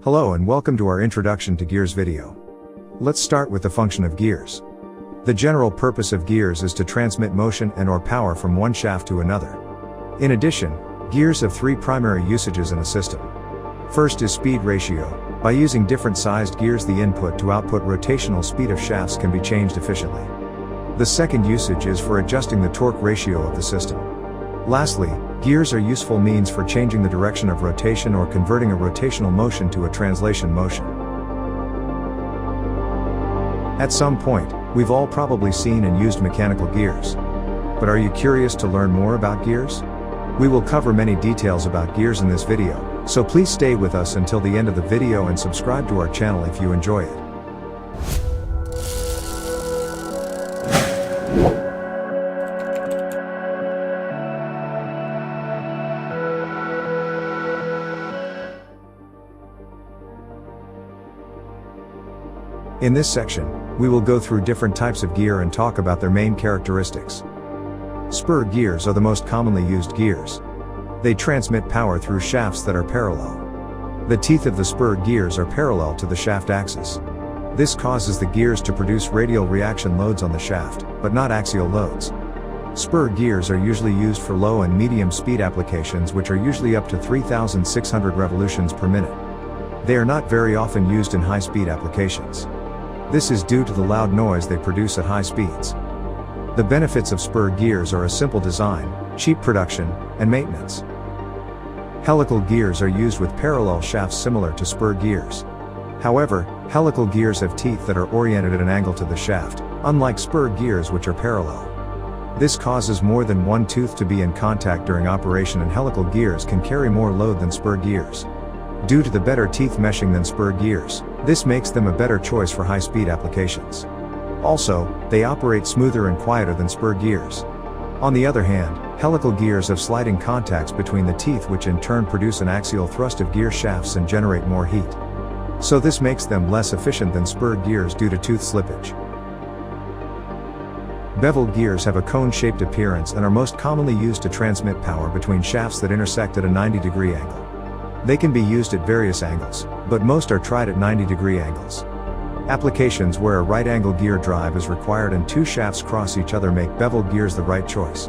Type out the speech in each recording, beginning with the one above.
Hello and welcome to our Introduction to Gears video. Let's start with the function of gears. The general purpose of gears is to transmit motion and/or power from one shaft to another. In addition, gears have three primary usages in a system. First is speed ratio. By using different sized gears, the input to output rotational speed of shafts can be changed efficiently. The second usage is for adjusting the torque ratio of the system. Lastly, gears are useful means for changing the direction of rotation or converting a rotational motion to a translation motion. At some point, we've all probably seen and used mechanical gears. But are you curious to learn more about gears? We will cover many details about gears in this video, so please stay with us until the end of the video and subscribe to our channel if you enjoy it. In this section, we will go through different types of gear and talk about their main characteristics. Spur gears are the most commonly used gears. They transmit power through shafts that are parallel. The teeth of the spur gears are parallel to the shaft axis. This causes the gears to produce radial reaction loads on the shaft, but not axial loads. Spur gears are usually used for low and medium speed applications, which are usually up to 3,600 revolutions per minute. They are not very often used in high-speed applications. This is due to the loud noise they produce at high speeds. The benefits of spur gears are a simple design, cheap production, and maintenance. Helical gears are used with parallel shafts similar to spur gears. However, helical gears have teeth that are oriented at an angle to the shaft, unlike spur gears which are parallel. This causes more than one tooth to be in contact during operation, and helical gears can carry more load than spur gears. Due to the better teeth meshing than spur gears, this makes them a better choice for high-speed applications. Also, they operate smoother and quieter than spur gears. On the other hand, helical gears have sliding contacts between the teeth, which in turn produce an axial thrust of gear shafts and generate more heat. So this makes them less efficient than spur gears due to tooth slippage. Bevel gears have a cone-shaped appearance and are most commonly used to transmit power between shafts that intersect at a 90-degree angle. They can be used at various angles, but most are tried at 90-degree angles. Applications where a right-angle gear drive is required and two shafts cross each other make bevel gears the right choice.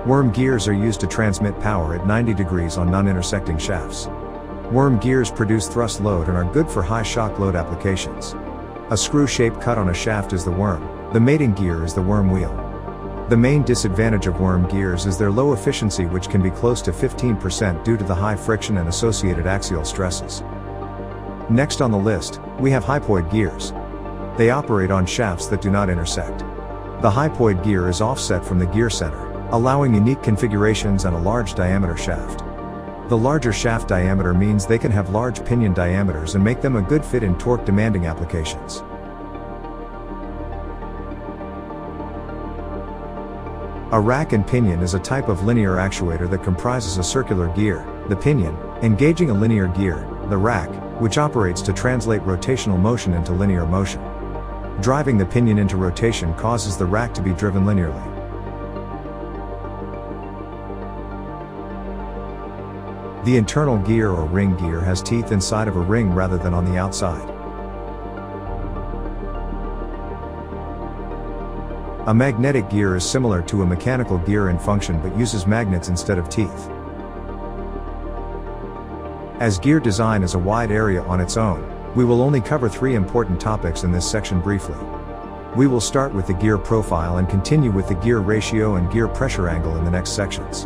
Worm gears are used to transmit power at 90 degrees on non-intersecting shafts. Worm gears produce thrust load and are good for high shock load applications. A screw-shaped cut on a shaft is the worm. The mating gear is the worm wheel. The main disadvantage of worm gears is their low efficiency, which can be close to 15% due to the high friction and associated axial stresses. Next on the list, we have hypoid gears. They operate on shafts that do not intersect. The hypoid gear is offset from the gear center, allowing unique configurations and a large diameter shaft. The larger shaft diameter means they can have large pinion diameters and make them a good fit in torque-demanding applications. A rack and pinion is a type of linear actuator that comprises a circular gear, the pinion, engaging a linear gear, the rack, which operates to translate rotational motion into linear motion. Driving the pinion into rotation causes the rack to be driven linearly. The internal gear or ring gear has teeth inside of a ring rather than on the outside. A magnetic gear is similar to a mechanical gear in function but uses magnets instead of teeth. As gear design is a wide area on its own, we will only cover three important topics in this section briefly. We will start with the gear profile and continue with the gear ratio and gear pressure angle in the next sections.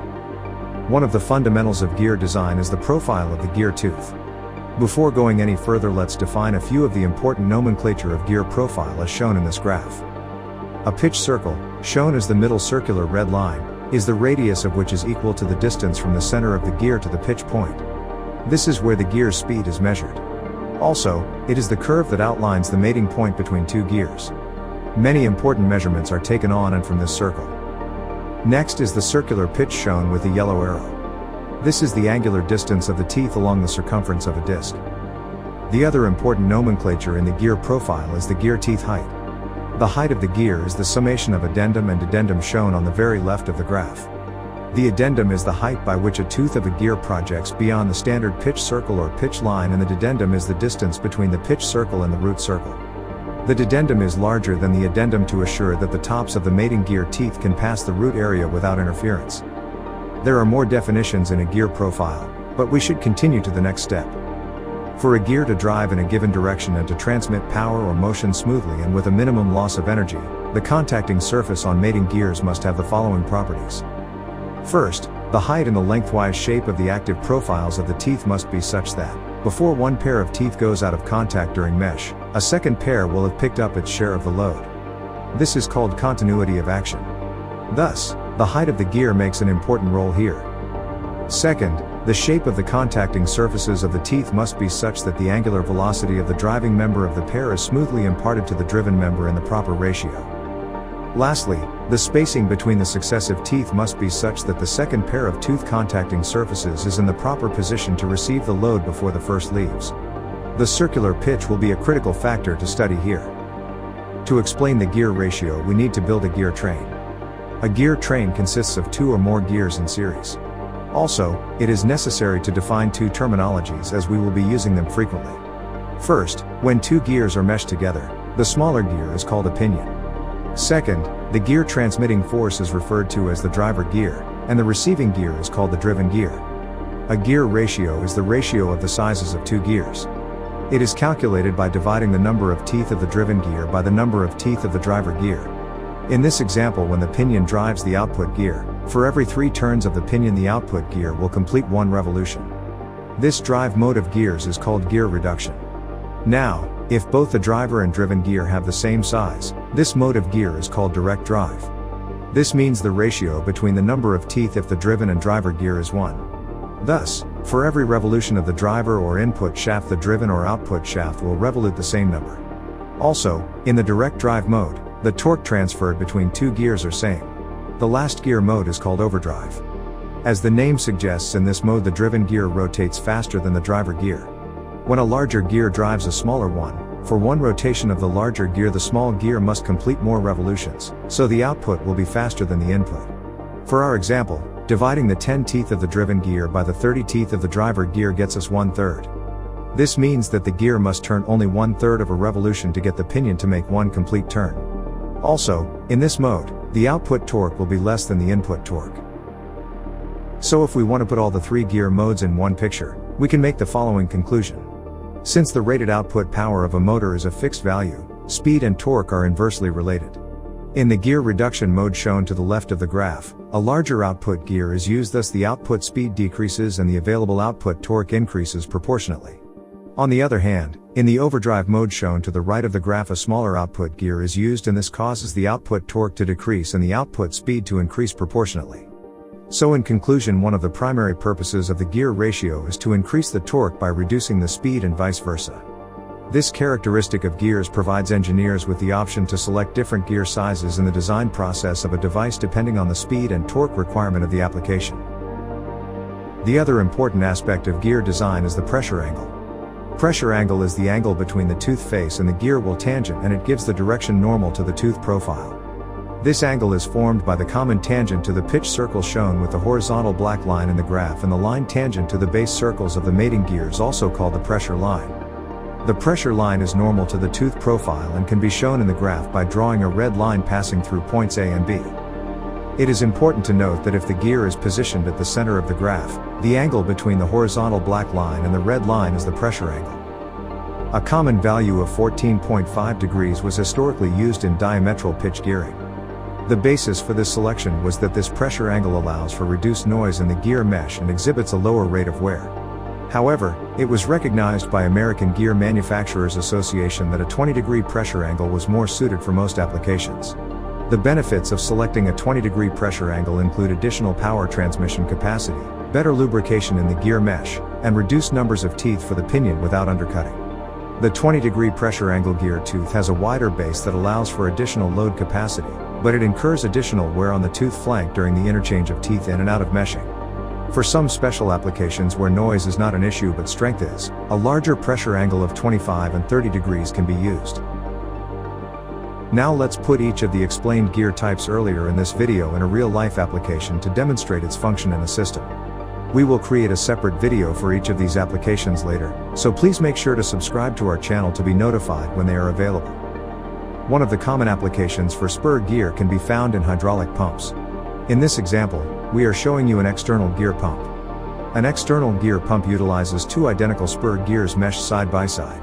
One of the fundamentals of gear design is the profile of the gear tooth. Before going any further, let's define a few of the important nomenclature of gear profile as shown in this graph. A pitch circle, shown as the middle circular red line, is the radius of which is equal to the distance from the center of the gear to the pitch point. This is where the gear's speed is measured. Also, it is the curve that outlines the mating point between two gears. Many important measurements are taken on and from this circle. Next is the circular pitch shown with the yellow arrow. This is the angular distance of the teeth along the circumference of a disc. The other important nomenclature in the gear profile is the gear teeth height. The height of the gear is the summation of addendum and addendum shown on the very left of the graph. The addendum is the height by which a tooth of a gear projects beyond the standard pitch circle or pitch line, and the dedendum is the distance between the pitch circle and the root circle. The dedendum is larger than the addendum to assure that the tops of the mating gear teeth can pass the root area without interference. There are more definitions in a gear profile, but we should continue to the next step. For a gear to drive in a given direction and to transmit power or motion smoothly and with a minimum loss of energy, the contacting surface on mating gears must have the following properties. First, the height and the lengthwise shape of the active profiles of the teeth must be such that, before one pair of teeth goes out of contact during mesh, a second pair will have picked up its share of the load. This is called continuity of action. Thus, the height of the gear makes an important role here. Second, the shape of the contacting surfaces of the teeth must be such that the angular velocity of the driving member of the pair is smoothly imparted to the driven member in the proper ratio. Lastly, the spacing between the successive teeth must be such that the second pair of tooth contacting surfaces is in the proper position to receive the load before the first leaves. The circular pitch will be a critical factor to study here. To explain the gear ratio, we need to build a gear train. A gear train consists of 2 or more gears in series. Also, it is necessary to define 2 terminologies as we will be using them frequently. First, when 2 gears are meshed together, the smaller gear is called a pinion. Second, the gear transmitting force is referred to as the driver gear, and the receiving gear is called the driven gear. A gear ratio is the ratio of the sizes of 2 gears. It is calculated by dividing the number of teeth of the driven gear by the number of teeth of the driver gear. In this example, when the pinion drives the output gear, for every 3 turns of the pinion the output gear will complete 1 revolution. This drive mode of gears is called gear reduction. Now, if both the driver and driven gear have the same size, this mode of gear is called direct drive. This means the ratio between the number of teeth if the driven and driver gear is 1. Thus, for every revolution of the driver or input shaft, the driven or output shaft will revolute the same number. Also, in the direct drive mode, the torque transferred between 2 gears are same. The last gear mode is called overdrive. As the name suggests, in this mode the driven gear rotates faster than the driver gear. When a larger gear drives a smaller one, for one rotation of the larger gear the small gear must complete more revolutions, so the output will be faster than the input. For our example, dividing the 10 teeth of the driven gear by the 30 teeth of the driver gear gets us 1/3. This means that the gear must turn only 1/3 of a revolution to get the pinion to make 1 complete turn. Also, in this mode, the output torque will be less than the input torque. So if we want to put all the 3 gear modes in one picture, we can make the following conclusion. Since the rated output power of a motor is a fixed value, speed and torque are inversely related. In the gear reduction mode shown to the left of the graph, a larger output gear is used, thus the output speed decreases and the available output torque increases proportionately. On the other hand, in the overdrive mode shown to the right of the graph, a smaller output gear is used, and this causes the output torque to decrease and the output speed to increase proportionately. So in conclusion, one of the primary purposes of the gear ratio is to increase the torque by reducing the speed and vice versa. This characteristic of gears provides engineers with the option to select different gear sizes in the design process of a device depending on the speed and torque requirement of the application. The other important aspect of gear design is the pressure angle. Pressure angle is the angle between the tooth face and the gear wheel tangent, and it gives the direction normal to the tooth profile. This angle is formed by the common tangent to the pitch circle shown with the horizontal black line in the graph and the line tangent to the base circles of the mating gears, also called the pressure line. The pressure line is normal to the tooth profile and can be shown in the graph by drawing a red line passing through points A and B. It is important to note that if the gear is positioned at the center of the graph, the angle between the horizontal black line and the red line is the pressure angle. A common value of 14.5 degrees was historically used in diametral pitch gearing. The basis for this selection was that this pressure angle allows for reduced noise in the gear mesh and exhibits a lower rate of wear. However, it was recognized by American Gear Manufacturers Association that a 20-degree pressure angle was more suited for most applications. The benefits of selecting a 20-degree pressure angle include additional power transmission capacity, better lubrication in the gear mesh, and reduced numbers of teeth for the pinion without undercutting. The 20-degree pressure angle gear tooth has a wider base that allows for additional load capacity, but it incurs additional wear on the tooth flank during the interchange of teeth in and out of meshing. For some special applications where noise is not an issue but strength is, a larger pressure angle of 25 and 30 degrees can be used. Now let's put each of the explained gear types earlier in this video in a real-life application to demonstrate its function in the system. We will create a separate video for each of these applications later, so please make sure to subscribe to our channel to be notified when they are available. One of the common applications for spur gear can be found in hydraulic pumps. In this example, we are showing you an external gear pump. An external gear pump utilizes two identical spur gears meshed side by side.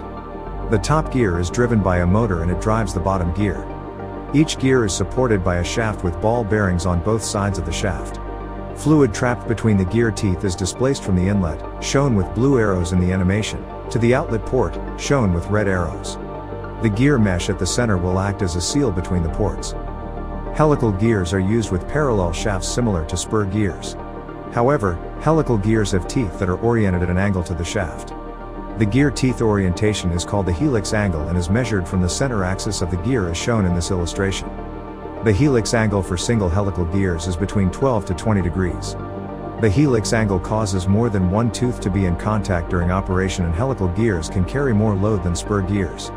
The top gear is driven by a motor and it drives the bottom gear. Each gear is supported by a shaft with ball bearings on both sides of the shaft. Fluid trapped between the gear teeth is displaced from the inlet, shown with blue arrows in the animation, to the outlet port, shown with red arrows. The gear mesh at the center will act as a seal between the ports. Helical gears are used with parallel shafts similar to spur gears. However, helical gears have teeth that are oriented at an angle to the shaft. The gear teeth orientation is called the helix angle and is measured from the center axis of the gear as shown in this illustration. The helix angle for single helical gears is between 12 to 20 degrees. The helix angle causes more than one tooth to be in contact during operation, and helical gears can carry more load than spur gears.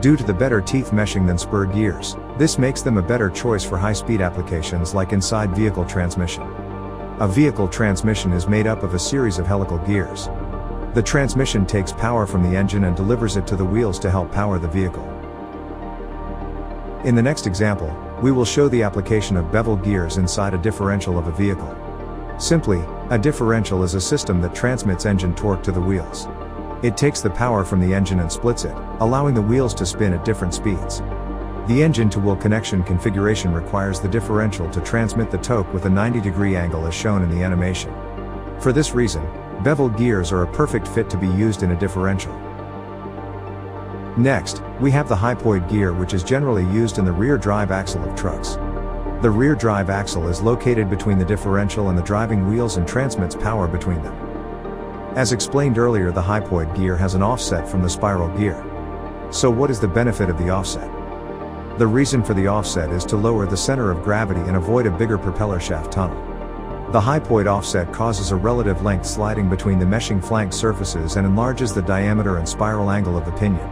Due to the better teeth meshing than spur gears, this makes them a better choice for high-speed applications like inside vehicle transmission. A vehicle transmission is made up of a series of helical gears. The transmission takes power from the engine and delivers it to the wheels to help power the vehicle. In the next example, we will show the application of bevel gears inside a differential of a vehicle. Simply, a differential is a system that transmits engine torque to the wheels. It takes the power from the engine and splits it, allowing the wheels to spin at different speeds. The engine-to-wheel connection configuration requires the differential to transmit the torque with a 90-degree angle as shown in the animation. For this reason, bevel gears are a perfect fit to be used in a differential. Next, we have the hypoid gear, which is generally used in the rear drive axle of trucks. The rear drive axle is located between the differential and the driving wheels and transmits power between them. As explained earlier, the hypoid gear has an offset from the spiral gear. So what is the benefit of the offset? The reason for the offset is to lower the center of gravity and avoid a bigger propeller shaft tunnel. The hypoid offset causes a relative length sliding between the meshing flank surfaces and enlarges the diameter and spiral angle of the pinion.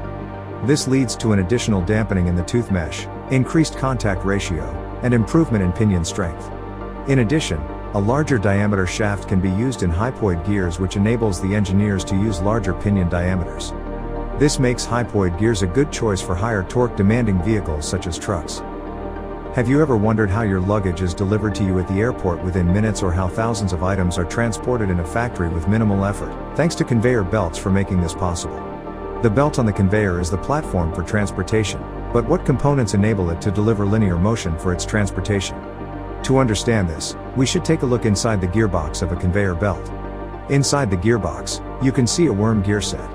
This leads to an additional dampening in the tooth mesh, increased contact ratio, and improvement in pinion strength. In addition, a larger diameter shaft can be used in hypoid gears, which enables the engineers to use larger pinion diameters. This makes hypoid gears a good choice for higher torque demanding vehicles such as trucks. Have you ever wondered how your luggage is delivered to you at the airport within minutes, or how thousands of items are transported in a factory with minimal effort, thanks to conveyor belts for making this possible? The belt on the conveyor is the platform for transportation, but what components enable it to deliver linear motion for its transportation? To understand this, we should take a look inside the gearbox of a conveyor belt. Inside the gearbox, you can see a worm gear set.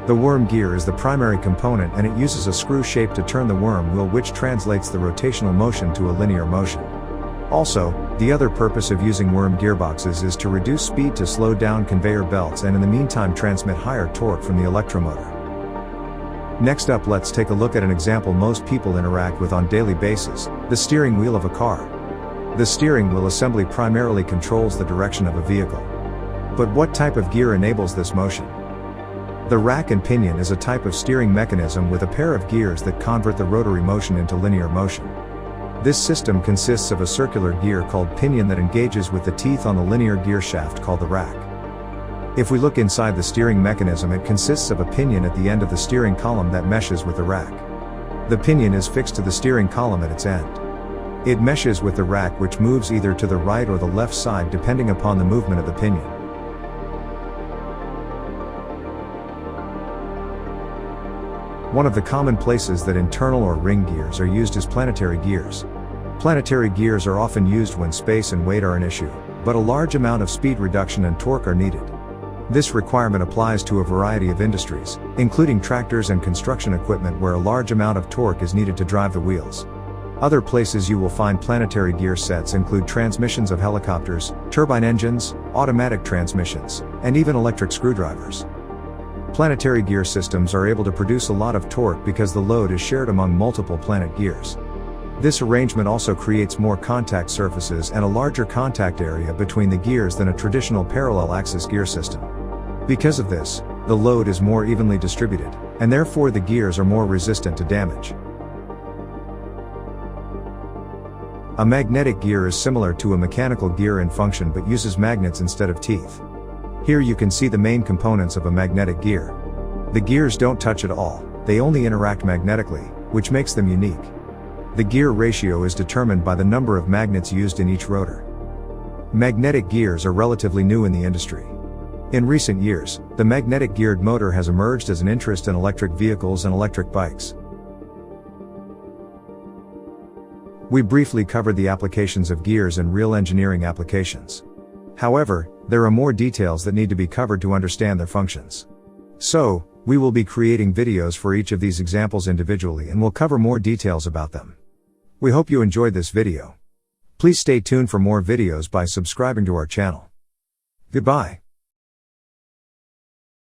The worm gear is the primary component, and it uses a screw shape to turn the worm wheel, which translates the rotational motion to a linear motion. Also, the other purpose of using worm gearboxes is to reduce speed to slow down conveyor belts and in the meantime transmit higher torque from the electromotor. Next up, let's take a look at an example most people interact with on daily basis: the steering wheel of a car. The steering wheel assembly primarily controls the direction of a vehicle. But what type of gear enables this motion? The rack and pinion is a type of steering mechanism with a pair of gears that convert the rotary motion into linear motion. This system consists of a circular gear called pinion that engages with the teeth on the linear gear shaft called the rack. If we look inside the steering mechanism, it consists of a pinion at the end of the steering column that meshes with the rack. The pinion is fixed to the steering column at its end. It meshes with the rack, which moves either to the right or the left side depending upon the movement of the pinion. One of the common places that internal or ring gears are used is planetary gears. Planetary gears are often used when space and weight are an issue, but a large amount of speed reduction and torque are needed. This requirement applies to a variety of industries, including tractors and construction equipment, where a large amount of torque is needed to drive the wheels. Other places you will find planetary gear sets include transmissions of helicopters, turbine engines, automatic transmissions, and even electric screwdrivers. Planetary gear systems are able to produce a lot of torque because the load is shared among multiple planet gears. This arrangement also creates more contact surfaces and a larger contact area between the gears than a traditional parallel axis gear system. Because of this, the load is more evenly distributed, and therefore the gears are more resistant to damage. A magnetic gear is similar to a mechanical gear in function but uses magnets instead of teeth. Here you can see the main components of a magnetic gear. The gears don't touch at all, they only interact magnetically, which makes them unique. The gear ratio is determined by the number of magnets used in each rotor. Magnetic gears are relatively new in the industry. In recent years, the magnetic geared motor has emerged as an interest in electric vehicles and electric bikes. We briefly covered the applications of gears in real engineering applications. However, there are more details that need to be covered to understand their functions. So, we will be creating videos for each of these examples individually and will cover more details about them. We hope you enjoyed this video. Please stay tuned for more videos by subscribing to our channel. Goodbye.